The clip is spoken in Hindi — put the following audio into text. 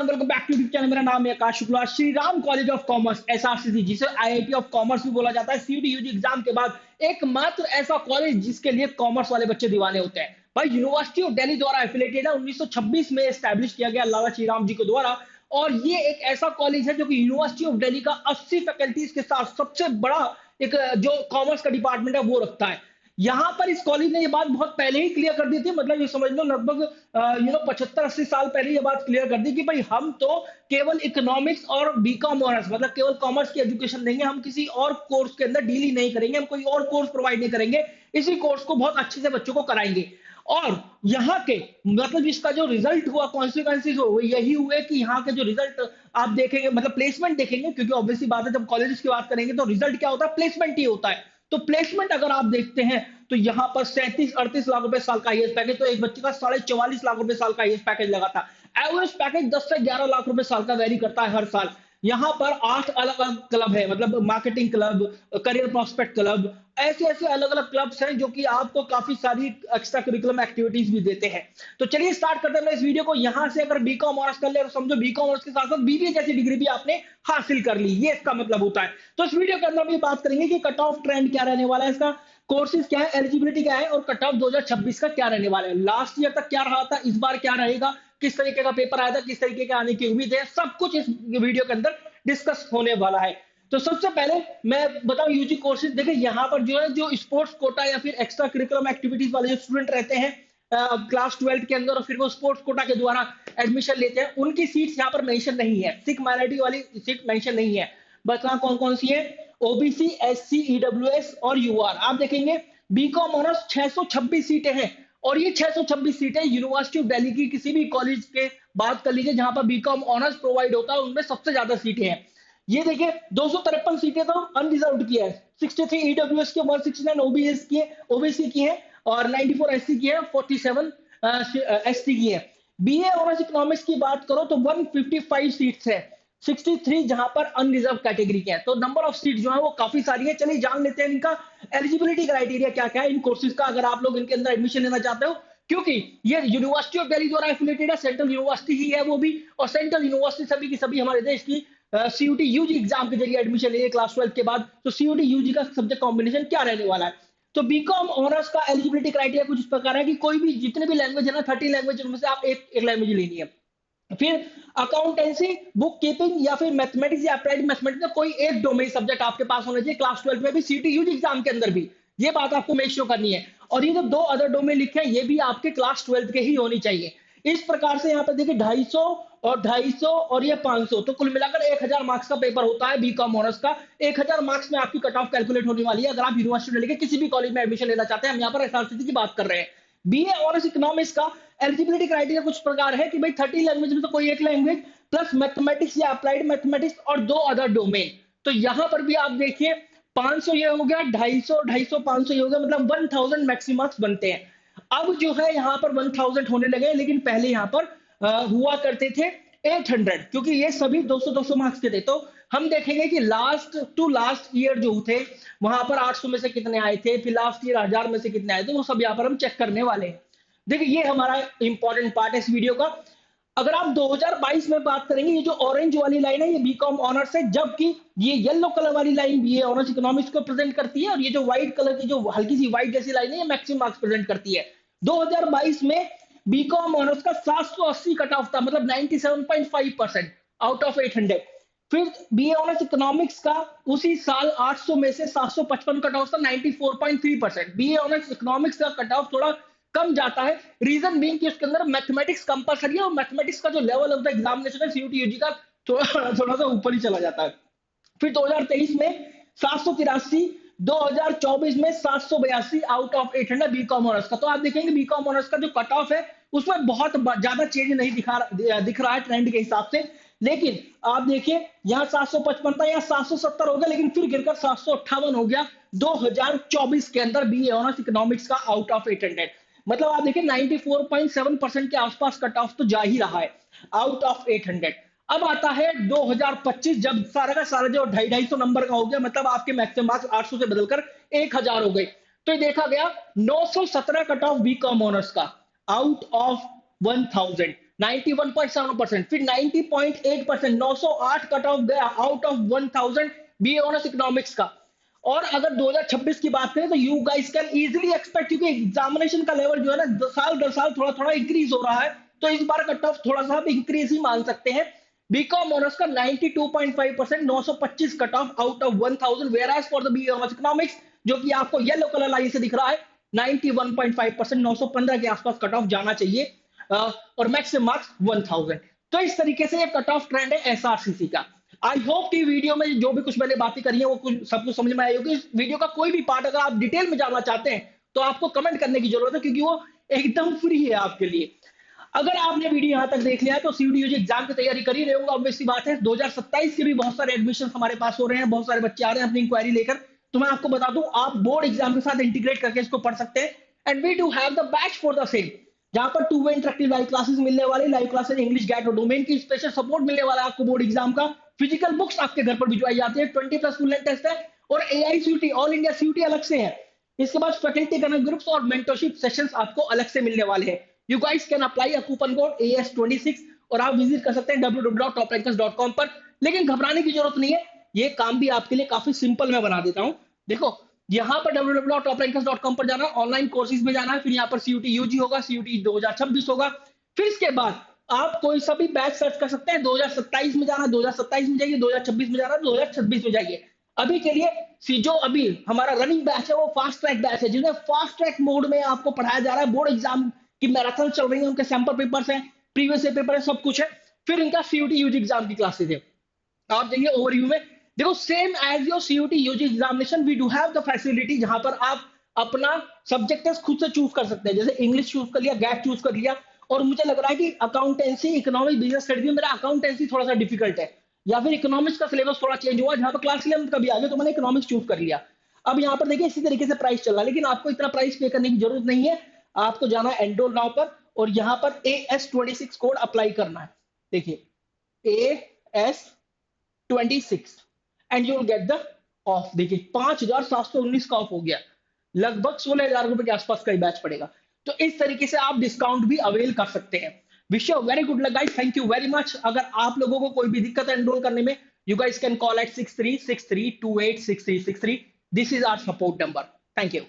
Everyone, welcome back to YouTube channel. मेरा नाम है Akash Shukla. Shri Ram college of commerce SRCC, जिसे आईआईटी ऑफ कॉमर्स भी बोला जाता है, सीयूटी यूजी एग्जाम के बाद एकमात्र ऐसा कॉलेज जिसके लिए कॉमर्स वाले बच्चे दीवाने होते हैं। भाई, यूनिवर्सिटी ऑफ दिल्ली द्वारा एफिलेटेड है, 1926 में एस्टैब्लिश किया गया लाला श्री राम जी के द्वारा। और ये एक ऐसा कॉलेज है जो कि यूनिवर्सिटी ऑफ दिल्ली का 80 फैकल्टीज के साथ सबसे बड़ा एक जो कॉमर्स का डिपार्टमेंट है वो रखता है। यहाँ पर इस कॉलेज ने ये बात बहुत पहले ही क्लियर कर दी थी, मतलब ये समझ लो लगभग 75-80 साल पहले ये बात क्लियर कर दी कि भाई हम तो केवल इकोनॉमिक्स और बीकॉम ऑनर्स, मतलब केवल कॉमर्स की एजुकेशन देंगे, हम किसी और कोर्स के अंदर डील ही नहीं करेंगे, हम कोई और कोर्स प्रोवाइड नहीं करेंगे, इसी कोर्स को बहुत अच्छे से बच्चों को कराएंगे। और यहाँ के मतलब इसका जो रिजल्ट हुआ, कॉन्सिक्वेंसेज हो यही हुए कि यहाँ के जो रिजल्ट आप देखेंगे, मतलब प्लेसमेंट देखेंगे, क्योंकि ऑब्वियसली बात है जब कॉलेजेस की बात करेंगे तो रिजल्ट क्या होता है, प्लेसमेंट ही होता है। तो प्लेसमेंट अगर आप देखते हैं तो यहाँ पर 37-38 लाख रुपए साल का हाईएस्ट पैकेज, तो एक बच्चे का 44.5 लाख रुपए साल का हाईएस्ट पैकेज लगा था। एवरेज पैकेज 10 से 11 लाख रुपए साल का वेरी करता है हर साल। यहाँ पर 8 अलग अलग क्लब है, मतलब marketing club, career prospect club, ऐसे ऐसे अलग अलग क्लब्स हैं जो कि आपको काफी सारी एक्स्ट्रा करिकुलम एक्टिविटीज भी देते हैं। तो चलिए स्टार्ट करते हैं इस वीडियो को। यहाँ से अगर बीकॉम ऑनर्स कर ले तो समझो बीकॉम ऑनर्स के साथ साथ बीबीए जैसी डिग्री भी आपने हासिल कर ली, ये इसका मतलब होता है। तो इस वीडियो के अंदर हम ये बात करेंगे कि कट ऑफ ट्रेंड क्या रहने वाला है, इसका कोर्सेज क्या है, एलिजिबिलिटी क्या है, और कट ऑफ 2026 का क्या रहने वाला है, लास्ट ईयर तक क्या रहा था, इस बार क्या रहेगा, किस तरीके का पेपर आया था, किस तरीके के आने की उम्मीद है, सब कुछ इस वीडियो के अंदर डिस्कस होने वाला है। तो सबसे पहले मैं बताऊं यूजी कोर्सेज। देखिए यहाँ पर जो है, जो स्पोर्ट्स कोटा या फिर एक्स्ट्रा करिकुलम एक्टिविटीज वाले जो स्टूडेंट रहते हैं क्लास 12 के अंदर और फिर वो स्पोर्ट्स कोटा के द्वारा एडमिशन लेते हैं, उनकी सीट्स यहाँ पर मेंशन नहीं है, सिख माइनॉरिटी वाली सीट मेंशन नहीं है। बता कौन कौन सी है, ओबीसी, एससी, ईडब्ल्यूएस और यूआर। आप देखेंगे बीकॉम ऑनर्स 626 सीटें हैं, और ये 626 सीटें यूनिवर्सिटी ऑफ दिल्ली की किसी भी कॉलेज के बात कर लीजिए जहां पर बीकॉम ऑनर्स प्रोवाइड होता है, उनमें सबसे ज्यादा सीटें हैं। ये देखिए 253 सीटें तो अनरिजर्व्ड की है, 63 ईडब्ल्यूएस की, 169 ओबीएस की, ओबीसी की है, और 94 एससी की है, 47 एसटी की है। बीए ऑनर्स इकोनॉमिक्स की बात करो तो 155 सीट्स है, 63 जहां पर अनरिजर्व कैटेगरी के हैं। तो नंबर ऑफ सीट जो है वो काफी सारी है। चलिए जान लेते हैं इनका एलिजिबिलिटी क्राइटेरिया क्या क्या है इन कोर्सेज का, अगर आप लोग इनके अंदर एडमिशन लेना चाहते हो, क्योंकि ये यूनिवर्सिटी ऑफ दिल्ली द्वारा एफिलिएटेड है, सेंट्रल यूनिवर्सिटी ही है वो भी, और सेंट्रल यूनिवर्सिटी सभी की सभी हमारे देश की सीयूटी यूजी एग्जाम के जरिए एडमिशन लिए क्लास 12 के बाद। तो सीयूटी यूजी का सब्जेक्ट कॉम्बिनेशन क्या रहने वाला है, तो बीकॉम ऑनर्स का एलिजिबिलिटी क्राइटेरिया कुछ इस प्रकार है कि कोई भी जितने भी लैंग्वेज है ना, 30 लैंग्वेज, उनमें से आप एक लैंग्वेज लेनी है। फिर अकाउंटेंसी, बुक कीपिंग या फिर मैथमेटिक्स या अप्लाइड मैथमेटिक्स में कोई एक डोमेन सब्जेक्ट आपके पास होना चाहिए, क्लास 12 में भी, सीटी यूजी एग्जाम के अंदर भी, ये बात आपको मेक श्योर करनी है। और ये जो दो अदर डोमेन लिखे हैं ये भी आपके क्लास 12 के ही होनी चाहिए। इस प्रकार से यहाँ पे देखिए 250 और ये 500, तो कुल मिलाकर 1000 मार्क्स का पेपर होता है बीकॉम ऑनर्स का। 1000 मार्क्स में आपकी कट ऑफ कैलकुलेट होने वाली है अगर आप यूनिवर्सिटी लेके किसी भी कॉलेज में एडमिशन लेना चाहते हैं। हम यहाँ पर एसआरसीसी की बात कर रहे हैं। बीए ऑनर्स इकोनॉमिक्स का एलिजिबिलिटी क्राइटेरिया कुछ प्रकार है कि भाई 30 लैंग्वेज में तो कोई एक लैंग्वेज, प्लस मैथमेटिक्स या अप्लाइड मैथमेटिक्स और 2 अदर डोमेन। तो यहां पर भी आप देखिए 500 ये हो गया, 250, 500 ये हो गया, मतलब 1000 मैक्सिमम बनते हैं। अब जो है यहाँ पर 1000 होने लगे, लेकिन पहले यहाँ पर हुआ करते थे 800, क्योंकि ये सभी 200-200 मार्क्स के थे। तो हम देखेंगे कि लास्ट टू लास्ट ईयर जो थे वहां पर 800 में से कितने आए थे, फिर लास्ट ईयर 1000 में से कितने आए थे, वो सब यहाँ पर हम चेक करने वाले हैं। देखिए ये हमारा इंपॉर्टेंट पार्ट है इस वीडियो का। अगर आप 2022 में बात करेंगे, ये जो ऑरेंज वाली लाइन है ये बीकॉम ऑनर्स है, जबकि ये येलो कलर वाली लाइन बीए ऑनर्स इकोनॉमिक्स को प्रेजेंट करती है, और ये जो व्हाइट कलर की जो हल्की सी व्हाइट जैसी लाइन है ये मैक्सिमम मार्क्स प्रेजेंट करती है। 2022 में बीकॉम ऑनर्स का 780 कट ऑफ था, मतलब 97.5% आउट ऑफ 800। फिर बीए ऑनर्स इकोनॉमिक्स का उसी साल 800 में से 755 कट ऑफ था, 94.3%। बीए ऑनर्स इकोनॉमिक्स का कट ऑफ थोड़ा कम जाता है, रीजन बीइंग कि उसके अंदर मैथमेटिक्स कंपलसरी है, और मैथमेटिक्स का जो लेवल ऑफ द एग्जामिनेशन है सीयूटी यूजी का थोड़ा सा ऊपर ही चला जाता है। फिर 2023 में 783, 2024 में 782 आउट ऑफ 800 बीकॉम ऑनर्स का। तो आप देखेंगे बीकॉम ऑनर्स का जो कट ऑफ है उसमें बहुत ज्यादा चेंज नहीं दिख रहा है ट्रेंड के हिसाब से, लेकिन आप देखिए यहाँ 755 था, यहाँ 770 हो गया, लेकिन फिर गिरकर 758 हो गया 2024 के अंदर बीए ऑनर्स इकोनॉमिक्स का आउट ऑफ 800। मतलब आप देखिए 94.7% के आसपास कट ऑफ तो जा ही रहा है आउट ऑफ 800। अब आता है 2025, जब सारा का सारा जो 250 नंबर का हो गया, मतलब आपके मैक्सिमम मार्क्स 800 से बदलकर 1000 हो गए। तो ये देखा गया 917 कट ऑफ बीकॉम ऑनर्स का आउट ऑफ 1000। 91.7%, फिर 90.8%, 908 कट ऑफ गया out of 1000 BA honours economics का। और अगर 2026 की बात करें तो you guys can easily expect, क्योंकि एग्जामिनेशन का लेवल जो है ना साल दर साल थोड़ा थोड़ा इंक्रीज हो रहा है, तो इस बार कट ऑफ थोड़ा सा इंक्रीज ही मान सकते हैं। बीकॉम ऑनर्स का 92.5%, 925 cut off out of 1000, whereas for the BA honours economics जो कि आपको येलो कलर लाइन से दिख रहा है 91.5%, 915 के आसपास कट ऑफ जाना चाहिए, और मैक्सिमम मार्क्स 1000। तो इस तरीके से ये कट ऑफ ट्रेंड है एसआरसीसी का। आई होप कि वीडियो में जो भी कुछ मैंने बातें करी है वो कुछ सब कुछ समझ में आई होगी। इस वीडियो का कोई भी पार्ट अगर आप डिटेल में जानना चाहते हैं तो आपको कमेंट करने की जरूरत है, क्योंकि वो एकदम फ्री है आपके लिए। अगर आपने वीडियो यहां तक देख लिया है तो सीयूटी यूजी एग्जाम की तैयारी कर ही रहे होंगे, ऑब्वियस सी बात है। 2027 के भी बहुत सारे एडमिशन हमारे पास हो रहे हैं, बहुत सारे बच्चे आ रहे हैं अपनी इंक्वायरी लेकर। तो मैं आपको बता दूं, आप बोर्ड एग्जाम के साथ इंटीग्रेट करके इसको पढ़ सकते हैं। And we do have the batch for the same, जहां पर 2 वे इंटरेक्टिव लाइव क्लासेस मिलने वाली, लाइव क्लासेस इंग्लिश गैट और डोमेन की स्पेशल सपोर्ट मिलने वाला है आपको बोर्ड एग्जाम का। फिजिकल बुक्स आपके घर पर भिजवाई जाती है, 20+ फुल लेंथ टेस्ट है, और एआईसीयूटी ऑल इंडिया सीयूटी अलग से है। इसके बाद फैकल्टी कनेक्ट ग्रुप्स और मेंटरशिप सेशंस आपको अलग से मिलने वाले हैं। You guys can apply a coupon code AS26 और आप विजिट कर सकते हैं www.toprankers.com पर। लेकिन घबराने की जरूरत नहीं है, ये काम भी आपके लिए काफी सिंपल मैं बना देता हूं। देखो, यहाँ पर www.toprankers.com पर जाना है, ऑनलाइन कोर्सेज में जाना है, फिर यहाँ पर सीयूटी यूजी होगा, सीयूटी 2026 होगा। फिर इसके बाद आप कोई सा भी बैच सर्च कर सकते हैं। 2027 में जाना 2027 में जाइए, 2026 में जाना 2026 में जाइए। अभी के लिए जो अभी हमारा रनिंग बैच है वो फास्ट ट्रैक बैच है, जिसमें फास्ट ट्रैक मोड में आपको पढ़ाया जा रहा है। बोर्ड एग्जाम की मैराथन चल रही है, उनके सैंपल पेपर्स हैं, प्रीवियस पेपर है, सब कुछ है। फिर इनका सीयूटी यूजी एग्जाम की क्लासेस है। आप देखिए ओवरव्यू में, देखो same as your CUET UG examination we do have the facility, जहां पर आप अपना सब्जेक्ट खुद से चूज कर सकते हैं। जैसे इंग्लिश चूज कर लिया, गैट चूज कर लिया, और मुझे लग रहा है कि अकाउंटेंसी, इकोनॉमिक, बिजनेस स्टडीज में मेरा अकाउंटेंसी थोड़ा सा डिफिकल्ट है, या फिर इकोनॉमिक्स का सिलेबस थोड़ा चेंज हुआ, जहां पर क्लास 11 का भी आ गया तो मैंने इकोनॉमिक्स चूज कर लिया। अब यहाँ पर देखिए इसी तरीके से प्राइस चल रहा है, लेकिन आपको इतना प्राइस पे करने की जरूरत नहीं है। आपको जाना है एनरोल नाउ पर, और यहाँ पर AS26 कोड अप्लाई करना है। देखिए AS26 and you will get the of. देखिए 5719 का ऑफ हो गया, लगभग 16,000 रुपए के आसपास का बैच पड़ेगा। तो इस तरीके से आप डिस्काउंट भी अवेल कर सकते हैं। Wish you very good luck guys, thank you very much. अगर आप लोगों को कोई भी दिक्कत है एनरोल करने में, you guys can call at 6363286363। This is our support number. Thank you.